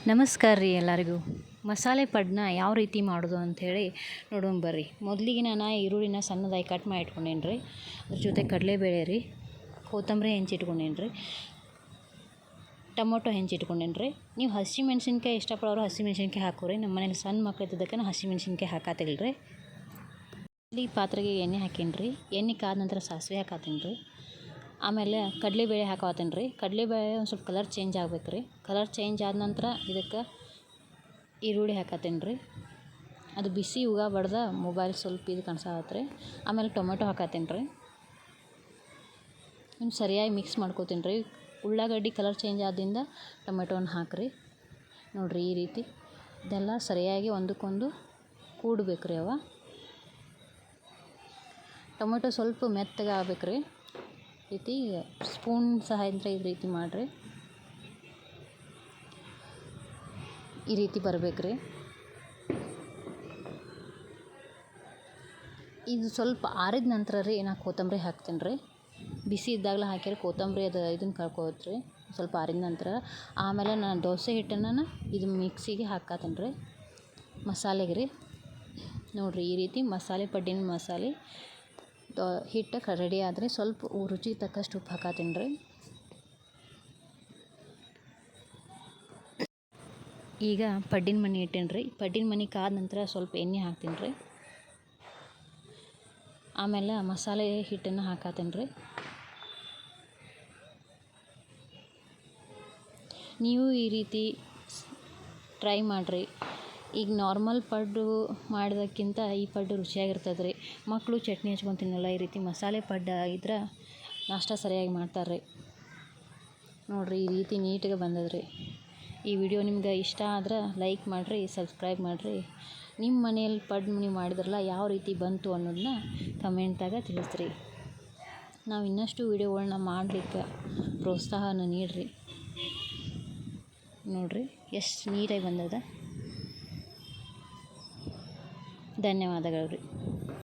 ನಮಸ್ಕಾರ ರೀ ಎಲ್ಲರಿಗೂ. ಮಸಾಲೆ ಪಡ್ನ ಯಾವ ರೀತಿ ಮಾಡೋದು ಅಂಥೇಳಿ ನೋಡೋಣ ಬರ್ರಿ. ಮೊದಲಿಗೆ ನಾನು ಈರುಳ್ಳಿನ ಸಣ್ಣದಾಗಿ ಕಟ್ ಮಾಡಿ ಇಟ್ಕೊಂಡೇನಿ ರೀ. ಅದ್ರ ಜೊತೆ ಕಡಲೆಬೇಳೆ ರೀ, ಕೊತ್ತಂಬರಿ ಹೆಂಚಿಟ್ಕೊಂಡೇನಿ ರೀ, ಟೊಮೊಟೊ ಹೆಂಚಿಟ್ಕೊಂಡೇನಿ ರೀ. ನೀವು ಹಸಿ ಮೆಣಸಿನ್ಕಾಯಿ ಇಷ್ಟಪಡೋರು ಹಸಿ ಮೆಣಸಿನ್ಕಾಯಿ ಹಾಕೋರಿ. ನಮ್ಮ ಮನೇಲಿ ಸಣ್ಣ ಮಕ್ಳು ಇದ್ದದಕ್ಕೆ ಹಸಿ ಮೆಣಸಿನ್ಕಾಯಿ ಹಾಕತ್ತಿಲ್ಲ ರೀ. ಇಲ್ಲಿ ಪಾತ್ರೆಗೆ ಎಣ್ಣೆ ಹಾಕೀನಿ ರೀ. ಎಣ್ಣೆ ಕಾದ ನಂತರ ಸಾಸಿವೆ ಹಾಕತ್ತೀನಿ ರೀ. ಆಮೇಲೆ ಕಡಲೆಬೇಳೆ ಹಾಕೋತೀನಿ ರೀ. ಕಡಲೆಬೇಳೆ ಒಂದು ಸ್ವಲ್ಪ ಕಲರ್ ಚೇಂಜ್ ಆಗ್ಬೇಕು ರೀ. ಕಲರ್ ಚೇಂಜ್ ಆದ ನಂತರ ಇದಕ್ಕೆ ಈರುಳ್ಳಿ ಹಾಕತ್ತೀನಿ ರೀ. ಅದು ಬಿಸಿ ಬಡ್ದ ಮೊಬೈಲ್ ಸ್ವಲ್ಪ ಇದು ಕಾಣಿಸತ್ತೆ ರೀ. ಆಮೇಲೆ ಟೊಮೆಟೊ ಹಾಕತ್ತೀನಿ ರೀ. ಇನ್ನು ಸರಿಯಾಗಿ ಮಿಕ್ಸ್ ಮಾಡ್ಕೋತೀನಿ ರೀ. ಉಳ್ಳಾಗಡ್ಡಿ ಕಲರ್ ಚೇಂಜ್ ಆದಿಂದ ಟೊಮೆಟೊನ ಹಾಕಿರಿ. ನೋಡಿರಿ ಈ ರೀತಿ ಇದೆಲ್ಲ ಸರಿಯಾಗಿ ಒಂದಕ್ಕೊಂದು ಕೂಡ್ಬೇಕು ರೀ. ಟೊಮೆಟೊ ಸ್ವಲ್ಪ ಮೆತ್ತಗೆ ಆಗ್ಬೇಕು ರೀ. ರೀತಿ ಸ್ಪೂನ್ ಸಹಾಯದಿಂದ ಈ ರೀತಿ ಮಾಡಿರಿ. ಈ ರೀತಿ ಬರ್ಬೇಕು ರೀ. ಇದು ಸ್ವಲ್ಪ ಆರಿದ ನಂತರ ರೀ ನಾನು ಕೊತ್ತಂಬರಿ ಹಾಕ್ತೀನಿ ರೀ. ಬಿಸಿ ಇದ್ದಾಗಲೇ ಹಾಕಿದ್ರೆ ಕೊತ್ತಂಬರಿ ಇದನ್ನು ಕಳ್ಕೊತ್ತೆ ರೀ. ಸ್ವಲ್ಪ ಆರಿದ ನಂತರ ಆಮೇಲೆ ನಾನು ದೋಸೆ ಹಿಟ್ಟನ್ನು ಇದು ಮಿಕ್ಸಿಗೆ ಹಾಕತ್ತೀನಿ ರೀ ಮಸಾಲೆಗೆ ರೀ. ನೋಡಿರಿ ಈ ರೀತಿ ಪಡ್ಡಿನ ಮಸಾಲೆ ಹಿಟ್ಟು ರೆಡಿ ಆದರೆ ಸ್ವಲ್ಪ ರುಚಿ ತಕ್ಕಷ್ಟು ಉಪ್ಪು ಹಾಕತ್ತೀನಿ ರೀ. ಈಗ ಪಡ್ಡಿನ ಮಣಿ ಇಟ್ಟೇನಿ ರೀ. ಪಡ್ಡಿನ ಮಣಿ ಕಾದ ನಂತರ ಸ್ವಲ್ಪ ಎಣ್ಣೆ ಹಾಕ್ತೀನಿ ರೀ. ಆಮೇಲೆ ಮಸಾಲೆ ಹಿಟ್ಟನ್ನು ಹಾಕತ್ತೀನಿ ರೀ. ನೀವು ಈ ರೀತಿ ಟ್ರೈ ಮಾಡಿರಿ. ಈಗ ನಾರ್ಮಲ್ ಪಡ್ಡು ಮಾಡೋದಕ್ಕಿಂತ ಈ ಪಡ್ಡು ರುಚಿಯಾಗಿರ್ತದೆ ರೀ. ಮಕ್ಕಳು ಚಟ್ನಿ ಹಚ್ಕೊಂಡು ತಿನ್ನಲ್ಲ. ಈ ರೀತಿ ಮಸಾಲೆ ಪಡ್ಡು ಇದ್ರೆ ನಾಷ್ಟ ಸರಿಯಾಗಿ ಮಾಡ್ತಾರೆ ರೀ. ನೋಡಿರಿ ಈ ರೀತಿ ನೀಟಾಗಿ ಬಂದದ ರೀ. ಈ ವಿಡಿಯೋ ನಿಮ್ಗೆ ಇಷ್ಟ ಆದ್ರೆ ಲೈಕ್ ಮಾಡಿರಿ, ಸಬ್ಸ್ಕ್ರೈಬ್ ಮಾಡಿರಿ. ನಿಮ್ಮ ಮನೆಯಲ್ಲಿ ಪಡ್ಡು ನೀವು ಮಾಡಿದ್ರಲ್ಲ ಯಾವ ರೀತಿ ಬಂತು ಅನ್ನೋದನ್ನ ಕಮೆಂಟ್ದಾಗ ತಿಳಿಸ್ರಿ. ನಾವು ಇನ್ನಷ್ಟು ವಿಡಿಯೋಗಳನ್ನ ಮಾಡಲಿಕ್ಕೆ ಪ್ರೋತ್ಸಾಹನ ನೀಡಿರಿ. ನೋಡಿರಿ ಎಷ್ಟು ನೀಟಾಗಿ ಬಂದದ. ಧನ್ಯವಾದಗಳು ರೀ.